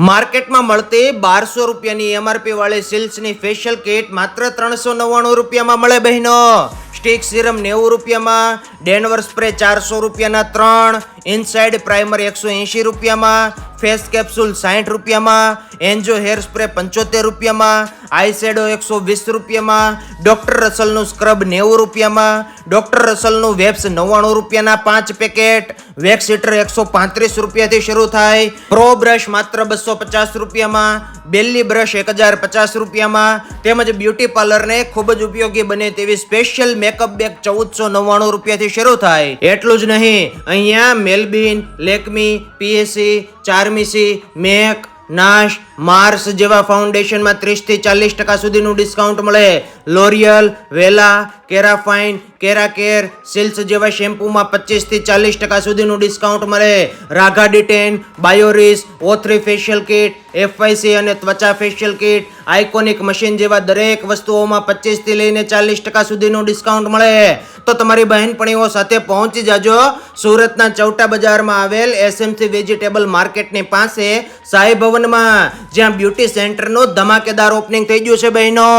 માર્કેટમાં મળતી 1200 રૂપિયાની એમઆરપી વાળી સિલ્ક્સની ફેશિયલ કિટ માત્ર 399 રૂપિયામાં મળે બહેનો. સ્ટિક સિરમ 90 રૂપિયામાં, ડેનવર સ્પ્રે 400 રૂપિયાના 3, ઇનસાઇડ પ્રાઇમર 180 રૂપિયામાં, ફેસ કેપ્સ્યુલ 60 રૂપિયામાં, એન્જો હેર સ્પ્રે 75 રૂપિયામાં, આઈ શેડો 120 રૂપિયામાં, ડોક્ટર રસલનું સ્ક્રબ 90 રૂપિયામાં, ડોક્ટર રસલનું વેબ્સ 99 રૂપિયાના 5 પેકેટ, વેક્સ હીટર 135 રૂપિયાથી શરૂ થાય, પ્રો બ્રશ માત્ર 250 રૂપિયામાં, બેલી બ્રશ 1050 રૂપિયામાં, તેમજ બ્યુટી પાર્લરને ખૂબ જ ઉપયોગી બને તેવી સ્પેશિયલ મેકઅપ બેગ 1499 રૂપિયાથી શરૂ થાય. એટલું જ નહીં, અહીંયા મેલબિન, લેકમી, પીએસસી, ચાર્મિસી, મેક, નાશ, માર્સ જેવા ફાઉન્ડેશનમાં 30 થી 40% સુધીનું ડિસ્કાઉન્ટ મળે. લોરિયલ, વેલા, કેરાફાઇન, કેરાકેર, સિલ્સ જેવા શેમ્પૂમાં 25 થી 40% સુધીનું ડિસ્કાઉન્ટ મળે. રાઘા ડિટેન, બાયોરીસ, O3 ફેશિયલ કિટ, FYC અને ત્વચા ફેશિયલ કિટ, આઇકોનિક મશીન જેવા દરેક વસ્તુઓમાં 25 થી લઈને 40% સુધીનું ડિસ્કાઉન્ટ મળે. તો તમારી બહેનપણીઓ સાથે પહોંચી જાજો સુરતના ચૌટા બજારમાં આવેલ SMC વેજીટેબલ માર્કેટની પાસે સાઈ ભવનમાં, જ્યાં બ્યુટી સેન્ટરનું ધમાકેદાર ઓપનિંગ થઈ ગયું છે બહેનો.